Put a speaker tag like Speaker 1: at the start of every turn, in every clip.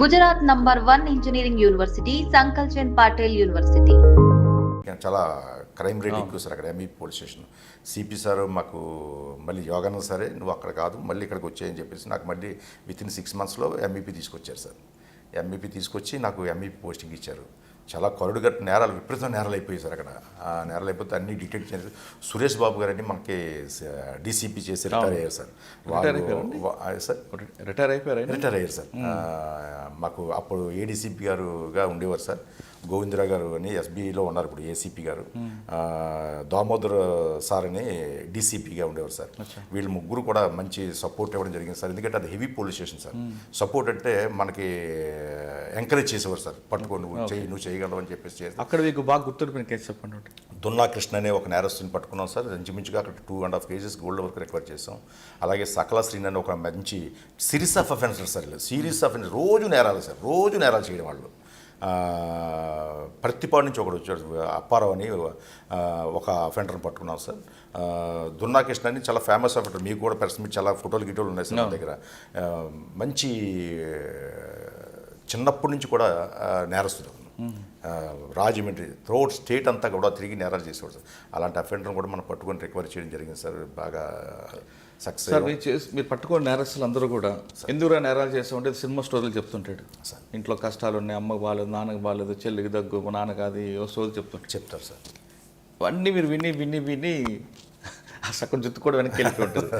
Speaker 1: Gujarat number 1 engineering university Sankalchand Patil university.
Speaker 2: చాలా crime rate ఎక్కువ sir అక్కడ MEP police station. CP sir మాకు మళ్ళీ యోగాన సరే నువ్వు అక్కడ కాదు మళ్ళీ ఇక్కడికి వచ్చాయని చెప్పేసి నాకు మళ్ళీ వితిన్ 6 monthsలో ఎంఈపీ తీసుకొచ్చారు సార్. ఎంఈపీ తీసుకొచ్చి నాకు ఎంఈపీ పోస్టింగ్ ఇచ్చారు. చాలా కరుడుగట్టు నేరాలు విపరీతం నేరాలు అయిపోయాయి సార్ అక్కడ. ఆ నేరాలు అయిపోతే అన్ని డిటెక్ట్ చేసి సురేష్ బాబు గారని మనకి డీసీపీ చేసి రిటైర్ అయ్యారు సార్. సార్
Speaker 3: రిటైర్
Speaker 2: అయ్యారు సార్. మాకు అప్పుడు ఏడీసీపీ గారుగా ఉండేవారు సార్. గోవిందరావు గారు అని ఎస్బీలో ఉన్నారు, ఇప్పుడు ఏసీపీ గారు. దామోదర్ సార్ అని డీసీపీగా ఉండేవారు సార్. వీళ్ళు ముగ్గురు కూడా మంచి సపోర్ట్ ఇవ్వడం జరిగింది సార్. ఎందుకంటే అది heavy police station sir. Support అంటే మనకి ఎంకరేజ్ చేసేవారు సార్. పట్టుకొని నువ్వు చేయగలవు అని చెప్పేసి.
Speaker 3: అక్కడ మీకు బాగా గుర్తుండిపోయిన కేసు చెప్పండి.
Speaker 2: దున్నా కృష్ణ అనే ఒక నేరస్తుని పట్టుకున్నాం సార్. ఇంచుమించుగా అక్కడ 2.5 kgs గోల్డ్ వరకు రికవర్ చేసాం. అలాగే సకల శ్రీని అని ఒక మంచి series of offences sir. Series of offence రోజు నేరాలు సార్, రోజు నేరాలు చేయడం వాళ్ళు. ప్రతిపాడు నుంచి ఒకడు వచ్చాడు, అప్పారావు అని ఒక అఫెండర్ని పట్టుకున్నాం సార్. దున్నా కృష్ణ అని చాలా ఫేమస్ అఫెండర్, మీకు కూడా పరిస్థితి చాలా ఫోటోలు గిటోలు ఉన్నాయి సార్ నా దగ్గర. మంచి చిన్నప్పటి నుంచి కూడా నేరస్తుడు. రాజమండ్రి త్రూఅవుట్ స్టేట్ అంతా కూడా తిరిగి నేరాలు చేసేవాడు సార్. అలాంటి అఫెండర్ని కూడా మనం పట్టుకొని రికవరీ చేయడం జరిగింది సార్. బాగా సక్సెస్.
Speaker 3: సార్ మీరు పట్టుకున్న నేరస్తులు అందరూ కూడా ఎందుకు నేరాలు చేస్తామంటే సినిమా స్టోరీలు చెప్తుంటాడు. ఇంట్లో కష్టాలు ఉన్నాయి, అమ్మకు బాగాలేదు, నాన్నకు బాగాలేదు, చెల్లికి దగ్గు, మా నాన్నకు అది స్టోరీ
Speaker 2: చెప్తారు సార్.
Speaker 3: అవన్నీ మీరు విని విని విని సగం జుత్తు కూడా వెనక్కి వెళ్ళిపోతుంది.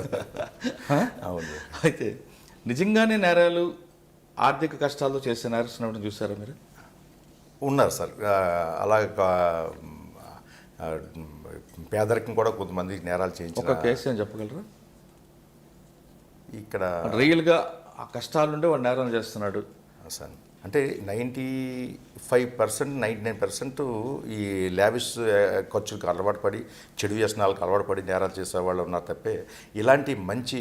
Speaker 2: అవును.
Speaker 3: అయితే నిజంగానే నేరాలు ఆర్థిక కష్టాలతో చేసే నేరస్తున్నప్పుడు చూసారా మీరు?
Speaker 2: ఉన్నారు సార్. అలాగే పేదరికం కూడా కొంతమంది నేరాలు చేయించారు.
Speaker 3: ఒక కేసు అని చెప్పగలరా?
Speaker 2: ఇక్కడ
Speaker 3: రియల్గా ఆ కష్టాల నుండి వాడు నేరం చేస్తున్నాడు
Speaker 2: సార్. అంటే 95%, 99% ఈ లావిష్ ఖర్చులకు అలవాటు పడి, చెడు వ్యసనాలకు అలవాటు పడి నేరాలు చేసేవాళ్ళు ఉన్నారు తప్పే ఇలాంటి మంచి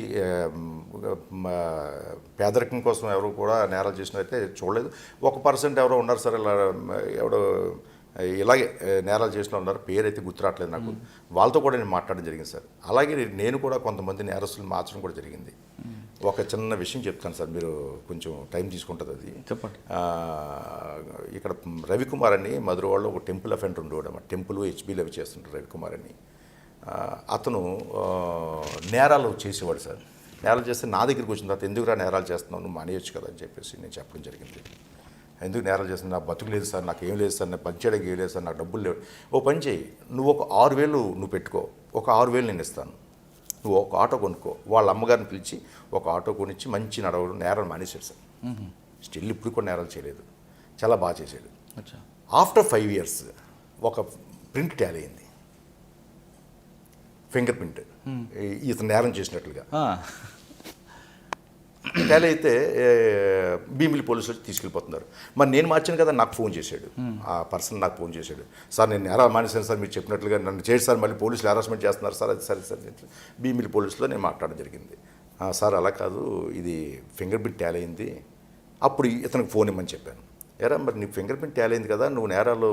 Speaker 2: పేదరికం కోసం ఎవరు కూడా నేరాలు చేసినైతే చూడలేదు. 1% ఎవరో ఉన్నారు సార్. ఇలా ఎవడో ఇలాగే నేరాలు చేసిన ఉన్నారు, పేరైతే గుర్తురావట్లేదు నాకు. వాళ్ళతో కూడా నేను మాట్లాడడం జరిగింది సార్. అలాగే నేను కూడా కొంతమంది నేరస్తులు మార్చడం కూడా జరిగింది. ఒక చిన్న విషయం చెప్తాను సార్, మీరు కొంచెం టైం తీసుకుంటుంది అది.
Speaker 3: చెప్పండి.
Speaker 2: ఇక్కడ రవికుమార్ అని మధురవాడలో ఒక టెంపుల్ అఫెండర్ ఉండేవాడు. టెంపుల్ హెచ్బీలు అవి చేస్తుంటారు రవికుమార్ అని. అతను నేరాలు చేసేవాడు సార్. నేరాలు చేస్తే నా దగ్గరికి వచ్చిన తర్వాత ఎందుకురా నేరాలు చేస్తున్నావు, నువ్వు మానేయొచ్చు కదా అని చెప్పేసి నేను చెప్పడం జరిగింది. ఎందుకు నేరాలు చేస్తున్నా, నాకు బతుకు లేదు సార్, నాకు ఏం లేదు సార్, నాకు పంచేయడానికి ఏం లేదు సార్, నాకు డబ్బులు లేవు. ఓ పని చేయి, నువ్వు ఒక 6,000 నువ్వు పెట్టుకో, ఒక 6,000 నేను ఇస్తాను, నువ్వు ఒక ఆటో కొనుక్కో. వాళ్ళ అమ్మగారిని పిలిచి ఒక ఆటో కొనిచ్చి మంచి నడవడం నేరాలు మానేశాడు సార్. స్టిల్ ఇప్పుడు కూడా నేరాలు చేయలేదు, చాలా బాగా చేశాడు. ఆఫ్టర్ 5 years ఒక ప్రింట్ టాలీ అయింది, ఫింగర్ ప్రింట్, ఇతను నేరం చేసినట్లుగా టాలీ అయితే భీమిలి పోలీసులు తీసుకెళ్ళిపోతున్నారు. మరి నేను మార్చాను కదా, నాకు ఫోన్ చేశాడు ఆ పర్సన్, నాకు ఫోన్ చేశాడు. సార్ నేను నేరాలు మానేశాను సార్, మీరు చెప్పినట్లుగా నన్ను చేసి సార్, మళ్ళీ పోలీసులు హెరాస్మెంట్ చేస్తున్నారు సార్. అది సరే సార్, భీమిలి పోలీసులో నేను మాట్లాడడం జరిగింది. సార్ అలా కాదు, ఇది ఫింగర్ ప్రింట్ టాలీ అయింది. అప్పుడు ఇతనికి ఫోన్ ఇమ్మని చెప్పాను. ఎరా మరి నీ ఫింగర్ ప్రింట్ టాలీ అయింది కదా, నువ్వు నేరాలు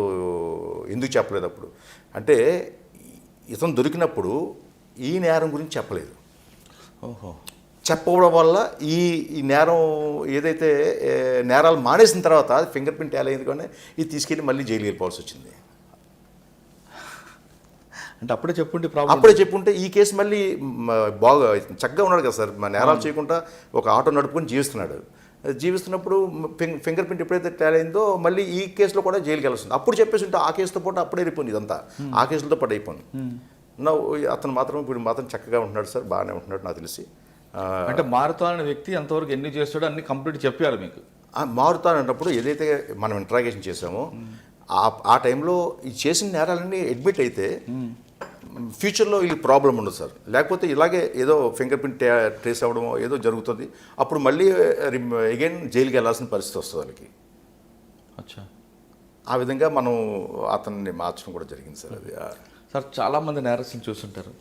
Speaker 2: ఎందుకు చెప్పలేదు అప్పుడు అంటే, ఇతను దొరికినప్పుడు ఈ నేరం గురించి చెప్పలేదు.
Speaker 3: ఓహో.
Speaker 2: చెప్పడం వల్ల ఈ నేరం ఏదైతే నేరాలు మానేసిన తర్వాత ఫింగర్ ప్రింట్ టాలీ అయింది కానీ ఇది తీసుకెళ్ళి మళ్ళీ జైలు వెళ్ళిపోవాల్సి వచ్చింది.
Speaker 3: అంటే అప్పుడే
Speaker 2: చెప్పుంటే ఈ కేసు మళ్ళీ బాగా చక్కగా ఉన్నాడు కదా సార్. నేరాలు చేయకుండా ఒక ఆటో నడుపుకొని జీవిస్తున్నప్పుడు ఫింగర్ ప్రింట్ ఎప్పుడైతే టాలీ అయిందో మళ్ళీ ఈ కేసులో కూడా జైలుకి వెళ్ళొస్తుంది. అప్పుడు చెప్పేసి ఉంటే ఆ కేసుతో పాటు అప్పుడే అయిపోయింది, ఇదంతా ఆ కేసులతో పాటు అయిపోయింది. అతను మాత్రం ఇప్పుడు మాత్రం చక్కగా ఉంటున్నాడు సార్, బాగానే ఉంటున్నాడు నాకు తెలిసి.
Speaker 3: అంటే మారుతానన్న వ్యక్తి ఎంతవరకు ఎన్ని చేస్తాడో అన్ని కంప్లీట్ చెప్పారు మీకు.
Speaker 2: మారుతానన్నప్పుడు ఏదైతే మనం ఇంట్రాగేషన్ చేసామో ఆ టైంలో ఈ చేసిన నేరాలన్నీ అడ్మిట్ అయితే ఫ్యూచర్లో వీళ్ళకి ప్రాబ్లం ఉండదు సార్. లేకపోతే ఇలాగే ఏదో ఫింగర్ ప్రింట్ ట్రేస్ అవ్వడమో ఏదో జరుగుతుంది, అప్పుడు మళ్ళీ అగైన్ జైలుకి వెళ్ళాల్సిన పరిస్థితి వస్తుంది వాళ్ళకి.
Speaker 3: అచ్చా.
Speaker 2: ఆ విధంగా మనం అతన్ని మార్చడం కూడా జరిగింది సార్. అది
Speaker 3: సార్ చాలామంది నేరస్తులు చూస్తుంటారు,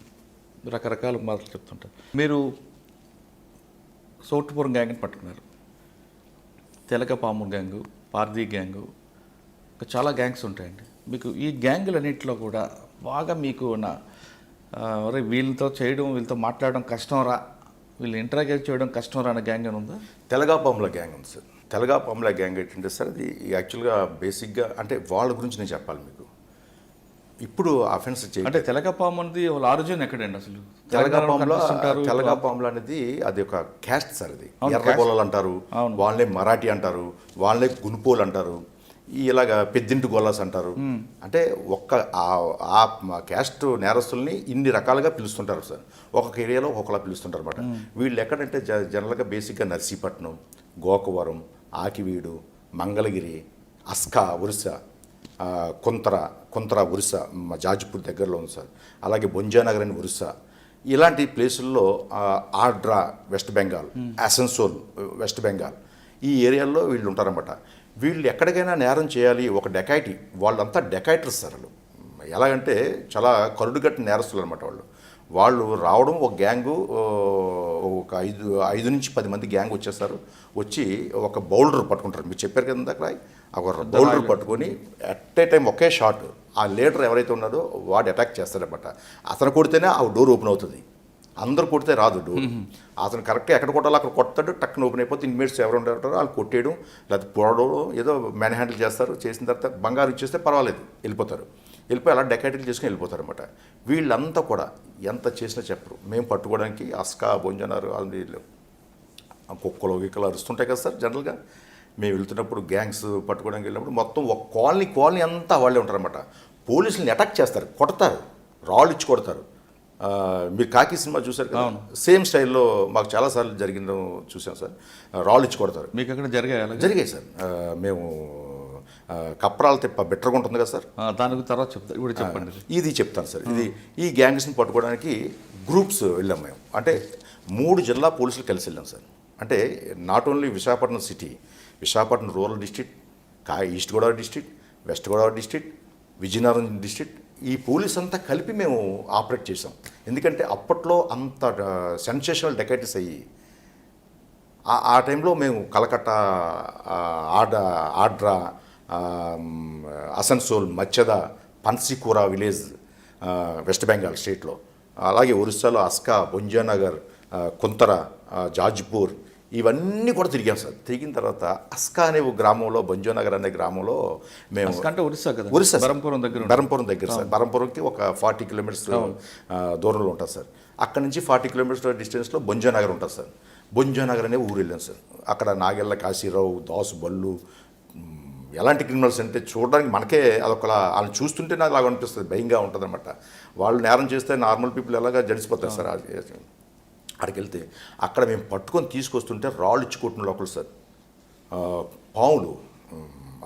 Speaker 3: రకరకాల మాటలు చెప్తుంటారు. మీరు సోటుపురం గ్యాంగ్ని పట్టుకున్నారు, తెలకపాము గ్యాంగు, పార్దీ గ్యాంగు, ఇంకా చాలా గ్యాంగ్స్ ఉంటాయండి. మీకు ఈ గ్యాంగులన్నింటిలో కూడా బాగా మీకు వీళ్ళతో చేయడం, వీళ్ళతో మాట్లాడడం కష్టం రా, వీళ్ళు ఇంటరాగేట్ చేయడం కష్టం రా అనే గ్యాంగ్ అని ఉందా?
Speaker 2: తెలకపాములో గ్యాంగ్ ఉంది సార్. తెలగాపాముల గ్యాంగ్ ఏంటంటే సార్ అది యాక్చువల్గా బేసిక్గా అంటే వాళ్ళ గురించి నేను చెప్పాలి మీకు. ఇప్పుడు అఫెన్స్
Speaker 3: అంటే తెలగపాము అనేది వాళ్ళ ఆరిజిన్ ఎక్కడండి అసలు?
Speaker 2: తెలగాపాములు అనేది అది ఒక క్యాస్ట్ సార్. అది ఎర్రగొల్లలు అంటారు, వాళ్ళనే మరాఠీ అంటారు, వాళ్ళనే గునుపోలు అంటారు, ఇలాగ పెద్దింటి గొల్లాస్ అంటారు. అంటే ఒక్క ఆ క్యాస్ట్ నేరస్తుల్ని ఇన్ని రకాలుగా పిలుస్తుంటారు సార్. ఒక్కొక్క ఏరియాలో ఒక్కొక్కలా పిలుస్తుంటారు అనమాట. వీళ్ళు ఎక్కడంటే జనరల్గా బేసిక్గా నర్సీపట్నం, గోకవరం, ఆకివీడు, మంగళగిరి, అస్కా, ఒరిస్సా, కొంతర ఒరిస్సా, జాజ్పూర్ దగ్గరలో ఉంది సార్. అలాగే బొంజానగర్ అని ఒరిస్సా, ఇలాంటి ప్లేసుల్లో ఆడ్రా వెస్ట్ బెంగాల్, అసన్సోల్ వెస్ట్ బెంగాల్, ఈ ఏరియాల్లో వీళ్ళు ఉంటారన్నమాట. వీళ్ళు ఎక్కడికైనా నేరం చేయాలి, ఒక డెకాయిటీ, వాళ్ళంతా డెకాయిటర్స్ సార్. వాళ్ళు ఎలాగంటే చాలా కరుడుగట్టిన నేరస్తులు అనమాట. వాళ్ళు రావడం ఒక గ్యాంగు, ఒక 5 నుంచి 10 మంది గ్యాంగ్ వచ్చేస్తారు. వచ్చి ఒక బౌల్డర్ పట్టుకుంటారు. మీరు చెప్పారు కదా అక్కడ, ఒక బౌల్డర్ పట్టుకొని at a time okay shot ఆ లీడర్ ఎవరైతే ఉన్నారో వాడు అటాక్ చేస్తారనమాట. అతను కొడితేనే ఆ డోర్ ఓపెన్ అవుతుంది, అందరు కొడితే రాదు డోర్. అతను కరెక్ట్గా ఎక్కడ కొట్టాలో అక్కడ కొడతాడు, టక్కున ఓపెన్ అయిపోతే ఇన్మేట్స్ ఎవరు ఉంటారో వాళ్ళు కొట్టేయడం, లేకపోతే పొడవడం, ఏదో మ్యాన్ హ్యాండిల్ చేస్తారు. చేసిన తర్వాత బంగారు ఇచ్చేస్తే పర్వాలేదు, వెళ్ళిపోయి అలా డెకాయిటీలు చేసుకుని వెళ్ళిపోతారు అనమాట. వీళ్ళంతా కూడా ఎంత చేసినా చెప్పరు. మేము పట్టుకోవడానికి అస్కా, బొంజనారు, వాళ్ళు కుక్కలు గిక్కలు అరుస్తుంటాయి కదా సార్. జనరల్గా మేము వెళ్తున్నప్పుడు గ్యాంగ్స్ పట్టుకోవడానికి వెళ్ళినప్పుడు మొత్తం ఒక కాలనీ అంతా వాళ్ళే ఉంటారన్నమాట. పోలీసులను అటాక్ చేస్తారు, కొడతారు, రాళ్ళు ఇచ్చి కొడతారు. మీరు కాకి సినిమా చూసారు కదా, సేమ్ స్టైల్లో మాకు చాలాసార్లు జరిగిందో చూసాం సార్. రాళ్ళు ఇచ్చి కొడతారు.
Speaker 3: మీకు అక్కడ జరిగాయి
Speaker 2: సార్. మేము కప్రాల తిప్ప బెటర్గా ఉంటుంది కదా సార్,
Speaker 3: దానికి తర్వాత చెప్తాను. ఇప్పుడు చెప్పండి.
Speaker 2: ఇది చెప్తాను సార్. ఈ గ్యాంగ్స్ని పట్టుకోవడానికి గ్రూప్స్ వెళ్ళాం మేము. అంటే 3 జిల్లా పోలీసులు కలిసి వెళ్ళాం సార్. అంటే not only Visakhapatnam city, Visakhapatnam rural district, east Godavari district, west Godavari district, Vizianagaram district, ఈ పోలీస్ అంతా కలిపి మేము ఆపరేట్ చేసాం. ఎందుకంటే అప్పట్లో అంత సెన్సేషనల్ డెకైటీస్ అయ్యి ఆ టైంలో మేము కలకత్తా, ఆడ్రా, అసన్సోల్, మచ్చద, పన్సికూరా విలేజ్ వెస్ట్ బెంగాల్ స్టేట్లో, అలాగే ఒరిస్సాలో అస్కా, బొంజానగర్, కొంతర, జాజ్పూర్, ఇవన్నీ కూడా తిరిగాం సార్. తిరిగిన తర్వాత అస్కా అనే ఒక గ్రామంలో, బొంజానగర్ అనే గ్రామంలో మేము,
Speaker 3: అంటే ఒరిస్సా
Speaker 2: బరంపురం దగ్గర సార్. బరంపురంకి ఒక 40 కిలోమీటర్స్ దూరంలో ఉంటుంది సార్. అక్కడ నుంచి 40 కిలోమీటర్స్ డిస్టెన్స్లో బొంజానగర్ ఉంటుంది సార్. బొంజానగర్ అనే ఊరు వెళ్ళాం సార్. అక్కడ నాగెళ్ళ కాశీరావు, దాసు బల్లు, ఎలాంటి క్రిమినల్స్ అంటే చూడడానికి మనకే అదొకలా, వాళ్ళని చూస్తుంటే నాకు అలాగ అనిపిస్తుంది, భయంగా ఉంటుంది అనమాట. వాళ్ళు నేరం చేస్తే నార్మల్ పీపుల్ ఎలాగా జడిసిపోతారు సార్. అక్కడికి వెళ్తే అక్కడ మేము పట్టుకొని తీసుకొస్తుంటే రాళ్ళు ఇచ్చి కొట్టిన లోపల సార్ పాములు,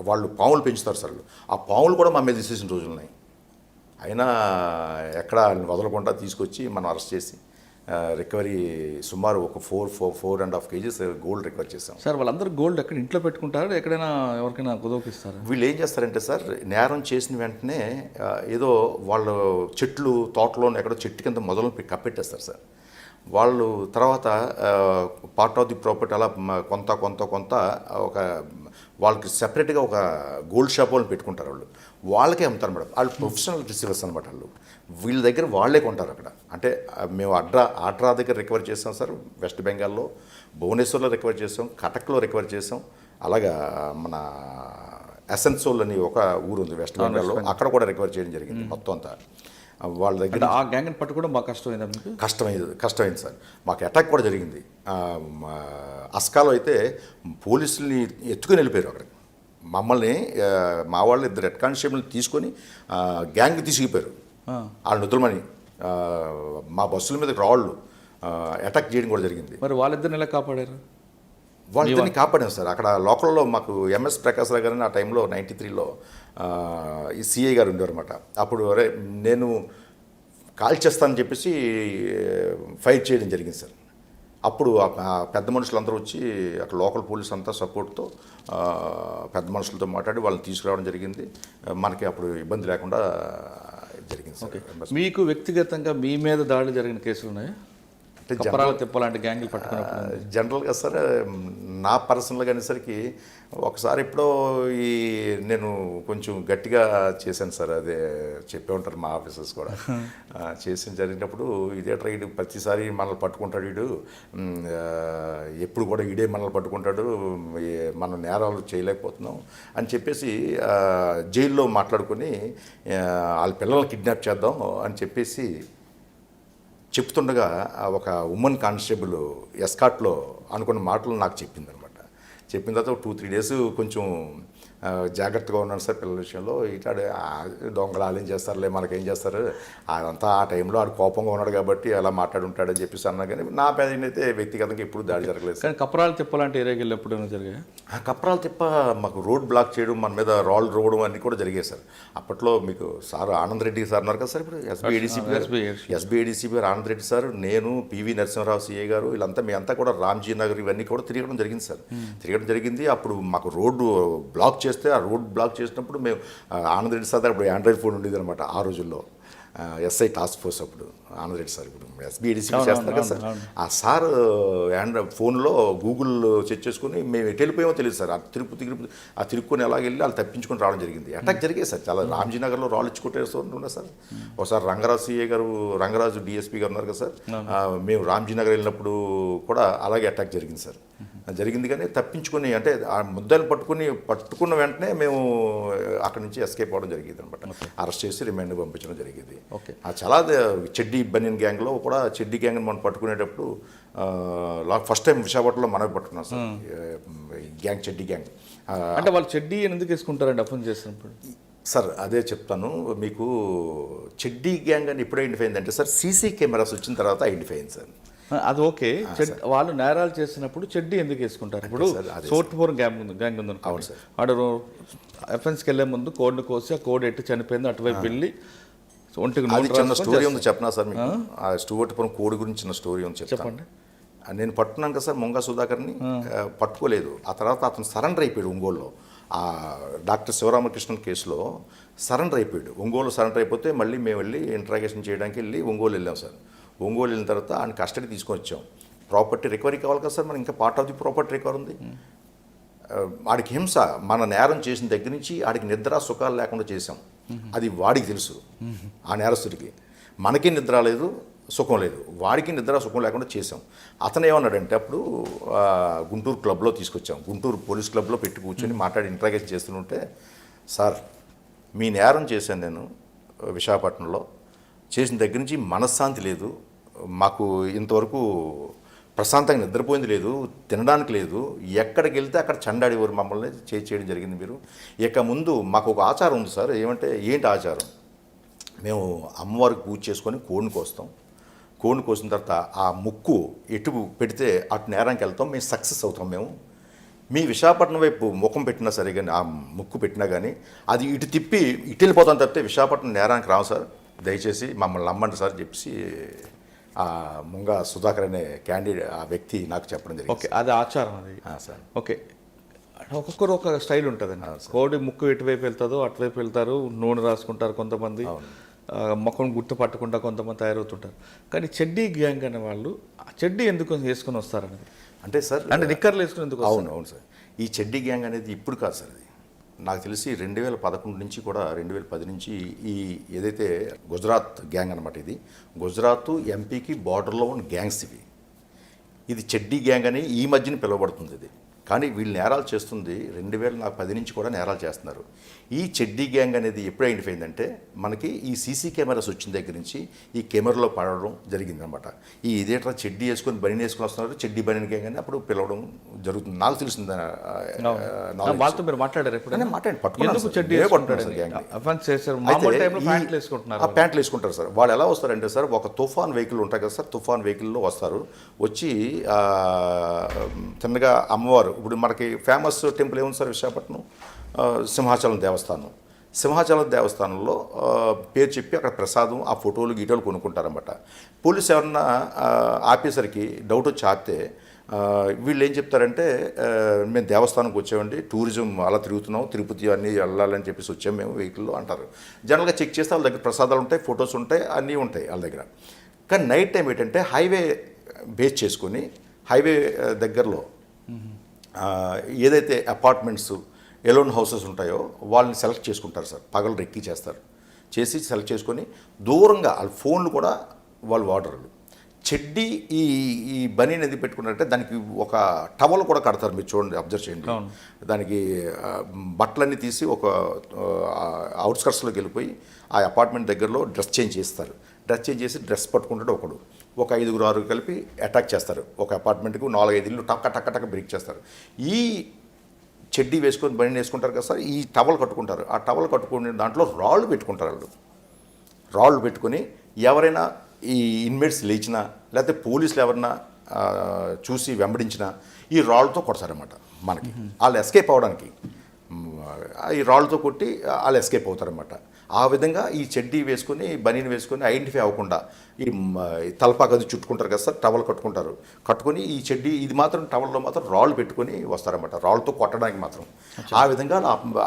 Speaker 2: వాళ్ళు పాములు పెంచుతారు సార్. ఆ పాములు కూడా మా మీద తీసేసిన రోజులు ఉన్నాయి. అయినా ఎక్కడ వదలకుండా తీసుకొచ్చి మనం అరెస్ట్ చేసి రికవరీ సుమారు ఒక 4.5 kgs గోల్డ్ రికవర్ చేసాం
Speaker 3: సార్. వాళ్ళందరూ గోల్డ్ ఎక్కడ ఇంట్లో పెట్టుకుంటారు, ఎక్కడైనా ఎవరికైనా కుదోకిస్తారు?
Speaker 2: వీళ్ళు ఏం చేస్తారంటే సార్, నేరం చేసిన వెంటనే ఏదో వాళ్ళు చెట్లు తోటలోనే ఎక్కడో చెట్టు కింద మొదలు కప్పెట్టేస్తారు సార్. వాళ్ళు తర్వాత పార్ట్ ఆఫ్ ది ప్రాపర్టీ అలా కొంత ఒక వాళ్ళకి సెపరేట్గా ఒక గోల్డ్ షాప్ వాళ్ళని పెట్టుకుంటారు. వాళ్ళకే అమ్ముతారు మేడం. వాళ్ళు ప్రొఫెషనల్ రిసీవర్స్ అనమాట. వీళ్ళ దగ్గర వాళ్ళే కొంటారు అక్కడ. అంటే మేము ఆడ్రా దగ్గర రికవర్ చేస్తాం సార్, వెస్ట్ బెంగాల్లో, భువనేశ్వర్లో రికవర్ చేసాం, కటక్లో రికవర్ చేసాం. అలాగా మన అసన్సోల్ అని ఒక ఊరు ఉంది వెస్ట్ బెంగాల్లో, అక్కడ కూడా రికవర్ చేయడం జరిగింది. మొత్తం అంతా వాళ్ళ దగ్గర.
Speaker 3: ఆ గ్యాంగ్ని పట్టుకోవడం బాగా కష్టమైందా మీకు?
Speaker 2: కష్టమైంది సార్. మాకు అటాక్ కూడా జరిగింది. అస్కాలో అయితే పోలీసుల్ని ఎత్తుకుని వెళ్ళిపోయారు అక్కడికి. మమ్మల్ని మా వాళ్ళు 2 హెడ్ కానిస్టేబుల్ని తీసుకొని గ్యాంగ్ తీసుకుపోయారు. వాళ్ళు నిద్రమని మా బస్సుల మీద రాళ్ళు అటాక్ చేయడం కూడా జరిగింది.
Speaker 3: మరి వాళ్ళిద్దరిని ఎలా కాపాడారు?
Speaker 2: వాళ్ళిద్దరిని కాపాడాం సార్. అక్కడ లోకల్లో మాకు ఎంఎస్ ప్రకాశ్రావు గారిని ఆ టైంలో 93లో ఈ సిఐ గారు ఉండేవారన్నమాట. అప్పుడు నేను కాల్ చేస్తానని చెప్పేసి ఫైట్ చేయడం జరిగింది సార్. అప్పుడు పెద్ద మనుషులందరూ వచ్చి అక్కడ లోకల్ పోలీస్ అంతా సపోర్ట్తో పెద్ద మనుషులతో మాట్లాడి వాళ్ళని తీసుకురావడం జరిగింది. మనకి అప్పుడు ఇబ్బంది లేకుండా జరిగింది సార్.
Speaker 3: మీకు వ్యక్తిగతంగా మీ మీద దాడి జరిగిన కేసులు ఉన్నాయా? అంటే తిప్పలాంటి గ్యాంగ్లు పట్టుకున్నప్పుడు
Speaker 2: జనరల్గా సార్ నా పర్సనల్గా అనేసరికి ఒకసారి ఎప్పుడో నేను కొంచెం గట్టిగా చేశాను సార్, అదే చెప్పే ఉంటారు మా ఆఫీసర్స్ కూడా. చేసి జరిగినప్పుడు ఇదే ట్రైడ్ ప్రతిసారి మనల్ని పట్టుకుంటాడు వీడు, ఎప్పుడు కూడా ఈడే మనల్ని పట్టుకుంటాడు, మనం నేరాలు చేయలేకపోతున్నాం అని చెప్పేసి జైల్లో మాట్లాడుకొని వాళ్ళ పిల్లల్ని కిడ్నాప్ చేద్దాం అని చెప్పేసి చెప్తుండగా ఒక ఉమెన్ కానిస్టేబుల్ ఎస్కాట్లో అనుకున్న మాటలు నాకు చెప్పిందనమాట. చెప్పిన తర్వాత 2-3 డేస్ కొంచెం జాగ్రత్తగా ఉన్నాను సార్ పిల్లల విషయంలో. ఇట్లా దొంగలు ఆలేం చేస్తారులే, మనకేం చేస్తారు, అదంతా ఆ టైంలో ఆడు కోపంగా ఉన్నాడు కాబట్టి అలా మాట్లాడుంటాడని చెప్పేసి అన్నా. కానీ నా పేద అయితే వ్యక్తిగతంగా ఎప్పుడు దాడి జరగలేదు.
Speaker 3: కానీ కప్రాలు తిప్పాలంటే ఏరియాకి ఎప్పుడైనా జరిగాయి?
Speaker 2: ఆ కప్రాలు తిప్ప మాకు రోడ్ బ్లాక్ చేయడం, మన మీద రాళ్ళు రోవడం అన్నీ కూడా జరిగాయి సార్. అప్పట్లో మీకు సార్ ఆనంద్ రెడ్డి సార్ ఉన్నారు కదా సార్, ఇప్పుడు ఎస్బీ ఏడీసీపీ గారు ఆనంద్ రెడ్డి సార్, నేను పివి నరసింహరావు సిఏ గారు, వీళ్ళంతా మేమంతా కూడా రామ్జీ నగర్ ఇవన్నీ కూడా తిరగడం జరిగింది సార్. తిరగడం జరిగింది. అప్పుడు మాకు రోడ్డు బ్లాక్ చేస్తే, ఆ రోడ్ బ్లాక్ చేసినప్పుడు మేము ఆనంద్ రెడ్డి సార్ అప్పుడు ఆండ్రాయిడ్ ఫోన్ ఉండేది అనమాట ఆ రోజుల్లో. ఎస్ఐ టాస్క్ ఫోర్స్ అప్పుడు ఆనంద్ రెడ్డి సార్, ఇప్పుడు ఎస్బీఏడీసీ చేస్తున్నారు కదా సార్. ఆ సార్ ఆండ్రాయిడ్ ఫోన్లో గూగుల్ చెక్ చేసుకుని మేము ఎటు వెళ్ళిపోయామో తెలియదు సార్. ఆ తిరుక్కొని ఎలాగ వెళ్ళి వాళ్ళు తప్పించుకొని రావడం జరిగింది. అటాక్ జరిగాయి సార్ చాలా. రామ్జీ నగర్లో రాళ్ళు ఇచ్చి కొట్టేస్తున్నా సార్. ఒకసారి రంగరాజు సిఏ గారు, రంగరాజు డిఎస్పీ గారు ఉన్నారు కదా సార్, మేము రామ్జీ నగర్ వెళ్ళినప్పుడు కూడా అలాగే అటాక్ జరిగింది సార్. జరిగింది కానీ తప్పించుకొని, అంటే ఆ ముద్దాయిలు పట్టుకున్న వెంటనే మేము అక్కడి నుంచి ఎస్కేప్ అవ్వడం జరిగింది అనమాట. అరెస్ట్ చేసి రిమాండ్ పంపించడం జరిగింది. చాలా చెడ్డీ బనియన్ గ్యాంగ్లో కూడా, చెడ్డీ గ్యాంగ్ని మనం పట్టుకునేటప్పుడు ఫస్ట్ టైం విశాఖపట్నంలో మనమే పట్టుకున్నాం సార్. గ్యాంగ్ చెడ్డీ గ్యాంగ్
Speaker 3: అంటే వాళ్ళు చెడ్డీ ఎందుకు వేసుకుంటారండి అఫెన్స్ చేసినప్పుడు?
Speaker 2: సార్ అదే చెప్తాను మీకు. చెడ్డీ గ్యాంగ్ అని ఎప్పుడు ఐడెంటిఫై అయిందంటే సార్, సీసీ కెమెరాస్ వచ్చిన తర్వాత ఐడెంటిఫై అయింది సార్.
Speaker 3: అది ఓకే. వాళ్ళు నేరాలు చేసినప్పుడు చెడ్డీ ఎందుకు వేసుకుంటారు? ఇప్పుడు సోట్పూర్ గ్యాంగ్ ఉంది, అవును సార్. వాడు ఎఫెన్స్కి వెళ్ళే ముందు కోడ్ని కోసి ఆ కోడ్ ఎట్టి చనిపోయింది, అటువైపు వెళ్ళి ఒంటికి
Speaker 2: చిన్న స్టోరీ ఉంది చెప్పనా సార్ మీకు? ఆ స్టూవర్ట్పురం కోడ్ గురించి చిన్న స్టోరీ ఉంది చెప్పండి. నేను పట్టుకున్నాను కదా సార్ ముంగా సుధాకర్ని, పట్టుకోలేదు. ఆ తర్వాత అతను సరెండర్ అయిపోయాడు ఒంగోలులో. ఆ డాక్టర్ శివరామకృష్ణన్ కేసులో సరెండర్ అయిపోయాడు. ఒంగోలు సరెండర్ అయిపోతే మళ్ళీ మేము వెళ్ళి ఇంట్రాగేషన్ చేయడానికి వెళ్ళి ఒంగోలు వెళ్ళాం సార్. ఒంగోలు వెళ్ళిన తర్వాత ఆయన కస్టడీ తీసుకొని వచ్చాం. ప్రాపర్టీ రికవరీ కావాలి కదా సార్, మనం ఇంకా part of the property recovery ఉంది. ఆడికి హింస, మన నేరం చేసిన దగ్గర నుంచి ఆడికి నిద్ర సుఖాలు లేకుండా చేసాం. అది వాడికి తెలుసు, ఆ నేరస్తుడికి. మనకి నిద్ర లేదు, సుఖం లేదు, వాడికి నిద్ర సుఖం లేకుండా చేసాం. అతను ఏమన్నాడంటే అప్పుడు గుంటూరు క్లబ్లో తీసుకొచ్చాం, గుంటూరు పోలీస్ క్లబ్లో పెట్టి కూర్చొని మాట్లాడి ఇంట్రాగేషన్ చేస్తుంటే, సార్ మీ నేరం చేశాను నేను విశాఖపట్నంలో, చేసిన దగ్గర నుంచి మనశ్శాంతి లేదు, మాకు ఇంతవరకు ప్రశాంతంగా నిద్రపోయింది లేదు, తినడానికి లేదు, ఎక్కడికి వెళ్తే అక్కడ చండాడివారు మమ్మల్ని చేయడం జరిగింది మీరు. ఇక ముందు మాకు ఒక ఆచారం ఉంది సార్. ఏమంటే ఏంటి ఆచారం? మేము అమ్మవారికి పూజ చేసుకొని కోడిని కోస్తాం. కోడిని కోసిన తర్వాత ఆ ముక్కు ఎటు పెడితే అటు నేరానికి వెళ్తాం, మేము సక్సెస్ అవుతాం. మేము మీ విశాఖపట్నం వైపు ముఖం పెట్టినా సరే కానీ, ఆ ముక్కు పెట్టినా కానీ అది ఇటు తిప్పి ఇటు వెళ్ళిపోతాం తప్పితే విశాఖపట్నం నేరానికి రావు సార్, దయచేసి మమ్మల్ని నమ్మండి సార్ చెప్పేసి ఆ ముంగా సుధాకర్ అనే క్యాండిడేట్ ఆ వ్యక్తి నాకు చెప్పడం జరిగింది.
Speaker 3: ఓకే, అది ఆచారం అది
Speaker 2: సార్.
Speaker 3: ఓకే, ఒక్కొక్కరు ఒక స్టైల్ ఉంటుందండి. కోడి ముక్కు ఎటువైపు వెళ్తుందో అటువైపు వెళ్తారు, నూనె రాసుకుంటారు కొంతమంది, ముఖం గుర్తు పట్టకుండా కొంతమంది తయారవుతుంటారు. కానీ చెడ్డీ గ్యాంగ్ అనే వాళ్ళు చెడ్డీ ఎందుకు వేసుకొని వస్తారనేది
Speaker 2: అంటే సార్,
Speaker 3: అంటే నిక్కర్లు వేసుకుని ఎందుకు?
Speaker 2: అవును సార్. ఈ చెడ్డీ గ్యాంగ్ అనేది ఇప్పుడు కాదు సార్, అది నాకు తెలిసి 2011 నుంచి కూడా 2010 నుంచి ఈ ఏదైతే గుజరాత్ గ్యాంగ్ అనమాట, ఇది గుజరాత్ ఎంపీకి బార్డర్లో ఉన్న గ్యాంగ్స్ ఇవి. ఇది చెడ్డీ గ్యాంగ్ అని ఈ మధ్యన పిలువబడుతుంది. ఇది కానీ వీళ్ళు నేరాలు చేస్తుంది 2010 నుంచి కూడా నేరాలు చేస్తున్నారు. ఈ చెడ్డీ గ్యాంగ్ అనేది ఎప్పుడు ఐడెంటిఫై అయిందంటే, మనకి ఈ సీసీ కెమెరాస్ వచ్చిన దగ్గర నుంచి ఈ కెమెరాలో పడడం జరిగిందనమాట. ఈ ఇదేట్రా చెడ్డీ వేసుకొని బనిని వేసుకొని వస్తున్నారు, చెడ్డీ బనిన్ గ్యాంగ్ అని అప్పుడు పిలవడం జరుగుతుంది. నాకు తెలిసింది.
Speaker 3: వాళ్ళతో మీరు మాట్లాడారు ఎప్పుడైనా?
Speaker 2: ప్యాంట్లు వేసుకుంటారు సార్. వాళ్ళు ఎలా వస్తారంటే సార్, ఒక తుఫాన్ వెహికల్ ఉంటాయి కదా సార్, తుఫాన్ వెహికల్లో వస్తారు. వచ్చి చిన్నగా అమ్మవారు, ఇప్పుడు మనకి ఫేమస్ టెంపుల్ ఏముంది సార్ విశాఖపట్నం, సింహాచలం దేవస్థానం. సింహాచలం దేవస్థానంలో పేరు చెప్పి అక్కడ ప్రసాదం, ఆ ఫోటోలు గీటోలు కొనుక్కుంటారన్నమాట. పోలీసు ఎవరన్నా ఆపేసరికి డౌట్ వచ్చి ఆపితే వీళ్ళు ఏం చెప్తారంటే, మేము దేవస్థానంకి వచ్చామండి, టూరిజం అలా తిరుగుతున్నాం, తిరుపతి అన్నీ వెళ్ళాలని చెప్పేసి వచ్చాము మేము వెహికల్లో అంటారు. జనరల్గా చెక్ చేస్తే వాళ్ళ దగ్గర ప్రసాదాలు ఉంటాయి, ఫొటోస్ ఉంటాయి, అన్నీ ఉంటాయి వాళ్ళ దగ్గర. కానీ నైట్ టైం ఏంటంటే హైవే బేస్ చేసుకొని హైవే దగ్గరలో ఏదైతే అపార్ట్మెంట్స్ ఎలోన్ హౌసెస్ ఉంటాయో వాళ్ళని సెలెక్ట్ చేసుకుంటారు సార్, పగలు రెక్కి చేస్తారు, చేసి సెలెక్ట్ చేసుకొని దూరంగా వాళ్ళ ఫోన్లు కూడా వాళ్ళు వాడరు. చెడ్డీ ఈ ఈ బనీని ఎందుకు పెట్టుకున్నారంటే దానికి ఒక టవల్ కూడా కడతారు, మీరు చూడండి, అబ్జర్వ్ చేయండి. దానికి బట్టలన్నీ తీసి ఒక అవుట్స్కట్స్లోకి వెళ్ళిపోయి ఆ అపార్ట్మెంట్ దగ్గరలో డ్రెస్ చేంజ్ చేస్తారు. డ్రెస్ చేంజ్ చేసి డ్రెస్ పట్టుకుంటాడు ఒకడు, ఒక 5-6 కలిపి అటాక్ చేస్తారు. ఒక అపార్ట్మెంట్కు 4-5 ఇల్లు టక్క టక్క టక్క బ్రేక్ చేస్తారు. ఈ చెడ్డీ వేసుకొని బనీని వేసుకుంటారు కదా సార్, ఈ టవల్ కట్టుకుంటారు. ఆ టవల్ కట్టుకునే దాంట్లో రాళ్ళు పెట్టుకుంటారు వాళ్ళు. రాళ్ళు పెట్టుకొని ఎవరైనా ఈ ఇన్మేట్స్ లేచినా లేకపోతే పోలీసులు ఎవరన్నా చూసి వెంబడించినా ఈ రాళ్ళతో కొడతారన్నమాట. మనకి వాళ్ళు ఎస్కేప్ అవ్వడానికి ఈ రాళ్ళతో కొట్టి వాళ్ళు ఎస్కేప్ అవుతారన్నమాట. ఆ విధంగా ఈ చెడ్డీ వేసుకొని బనీని వేసుకొని ఐడెంటిఫై అవ్వకుండా ఈ తలపాకు అది చుట్టుకుంటారు కదా సార్, టవల్ కట్టుకుంటారు. కట్టుకొని ఈ చెడ్డీ ఇది మాత్రం టవల్లో మాత్రం రాళ్ళు పెట్టుకొని వస్తారన్నమాట, రాళ్ళతో కొట్టడానికి మాత్రం. ఆ విధంగా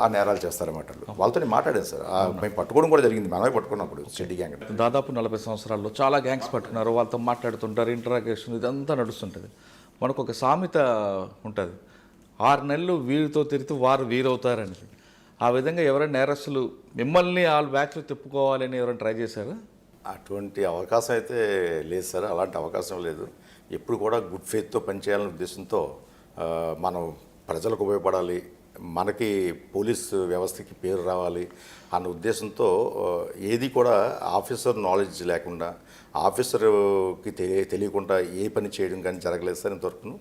Speaker 2: ఆ నేరాలు చేస్తారన్నమాట. వాళ్ళతో నేను మాట్లాడాను సార్, మేము పట్టుకోవడం కూడా జరిగింది, మనమే పట్టుకున్నప్పుడు చెడ్డీ గ్యాంగ్.
Speaker 3: దాదాపు 40 సంవత్సరాల్లో చాలా గ్యాంగ్స్ పట్టుకున్నారు, వాళ్ళతో మాట్లాడుతుంటారు, ఇంటరాగేషన్ ఇదంతా నడుస్తుంటుంది. మనకు ఒక సామెత ఉంటుంది, 6 నెలలు వీరితో తిరిగితే వారు వీరవుతారనేది. ఆ విధంగా ఎవరైనా నేరస్తులు మిమ్మల్ని వాళ్ళ బ్యాక్లో తిప్పుకోవాలని ఎవరైనా ట్రై చేశారా?
Speaker 2: అటువంటి అవకాశం అయితే లేదు సార్, అలాంటి అవకాశం లేదు. ఎప్పుడు కూడా గుడ్ ఫెయిత్తో పనిచేయాలనే ఉద్దేశంతో మనం ప్రజలకు ఉపయోగపడాలి, మనకి పోలీస్ వ్యవస్థకి పేరు రావాలి అన్న ఉద్దేశంతో ఏది కూడా ఆఫీసర్ నాలెడ్జ్ లేకుండా, ఆఫీసర్కి తెలియకుండా ఏ పని చేయడం కానీ జరగలేదు సార్ ఇంతవరకు.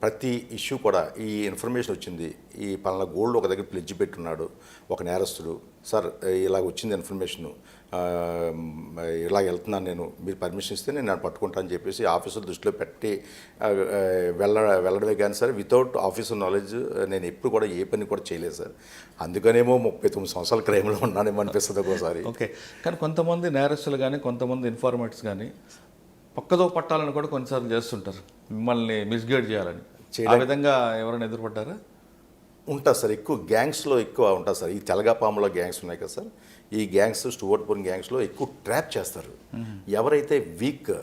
Speaker 2: ప్రతి ఇష్యూ కూడా ఈ ఇన్ఫర్మేషన్ వచ్చింది, ఈ పలానా గోల్డ్ ఒక దగ్గర ప్లెడ్జ్ పెట్టున్నాడు ఒక నేరస్తుడు, సార్ ఇలాగ వచ్చింది ఇన్ఫర్మేషను, ఇలా వెళ్తున్నాను నేను, మీరు పర్మిషన్ ఇస్తే నేను పట్టుకుంటానని చెప్పేసి ఆఫీసర్ దృష్టిలో పెట్టి వెళ్ళడమే కానీ సార్ వితౌట్ ఆఫీసర్ నాలెడ్జ్ నేను ఎప్పుడు కూడా ఏ పని కూడా చేయలేదు సార్. అందుకనేమో 39 సంవత్సరాల క్రైమ్లో ఉన్నానేమో అనిపిస్తుంది ఒక్కోసారి.
Speaker 3: ఓకే, కానీ కొంతమంది నేరస్తులు కానీ కొంతమంది ఇన్ఫార్మేట్స్ కానీ పక్కదో పట్టాలని కూడా కొన్నిసార్లు చేస్తుంటారు, మిమ్మల్ని మిస్గైడ్ చేయాలని. ఆ విధంగా ఎవరైనా ఎదురుపడ్డారా?
Speaker 2: ఉంటుంది సార్, ఎక్కువ గ్యాంగ్స్లో ఎక్కువ ఉంటుంది సార్. ఈ తెలగాపాములో గ్యాంగ్స్ ఉన్నాయి కదా సార్, ఈ గ్యాంగ్స్ స్టూవర్ట్పురం గ్యాంగ్స్లో ఎక్కువ ట్రాప్ చేస్తారు. ఎవరైతే వీక్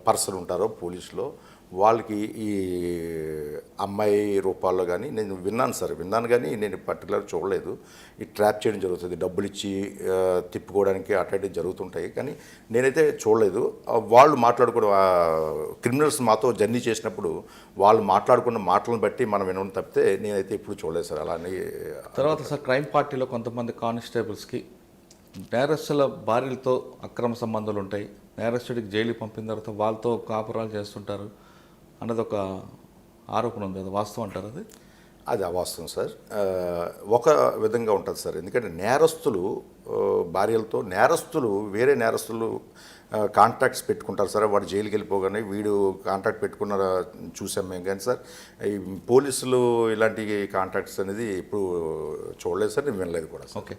Speaker 2: పర్సన్ ఉంటారో పోలీసులో వాళ్ళకి ఈ అమ్మాయి రూపాల్లో కానీ నేను విన్నాను కానీ నేను పర్టికులర్ చూడలేదు, ఈ ట్రాప్ చేయడం జరుగుతుంది, డబ్బులు ఇచ్చి తిప్పుకోవడానికి అట్లాంటివి జరుగుతుంటాయి, కానీ నేనైతే చూడలేదు. వాళ్ళు మాట్లాడుకోవడం క్రిమినల్స్ మాతో జర్నీ చేసినప్పుడు వాళ్ళు మాట్లాడుకున్న మాటలను బట్టి మనం వినడం తప్పితే నేనైతే ఎప్పుడు చూడలేదు సార్. అలానే
Speaker 3: తర్వాత సార్ క్రైమ్ పార్టీలో కొంతమంది కానిస్టేబుల్స్కి నేరస్తుల భార్యలతో అక్రమ సంబంధాలు ఉంటాయి, నేరస్తుడికి జైలు పంపిన తర్వాత వాళ్ళతో కాపురాలు చేస్తుంటారు అన్నది ఒక ఆరోపణ ఉంది, అది వాస్తవం అంటారు?
Speaker 2: అది అవాస్తవం సార్. ఒక విధంగా ఉంటుంది సార్, ఎందుకంటే నేరస్తులు భార్యలతో వేరే నేరస్తులు కాంట్రాక్ట్స్ పెట్టుకుంటారు సార్. వాడు జైలుకి వెళ్ళిపోగానే వీడు కాంట్రాక్ట్ పెట్టుకున్న చూసాం మేము, కానీ సార్ ఈ పోలీసులు ఇలాంటి కాంట్రాక్ట్స్ అనేది ఇప్పుడు చూడలేదు సార్, నేను వినలేదు కూడా.
Speaker 3: ఓకే,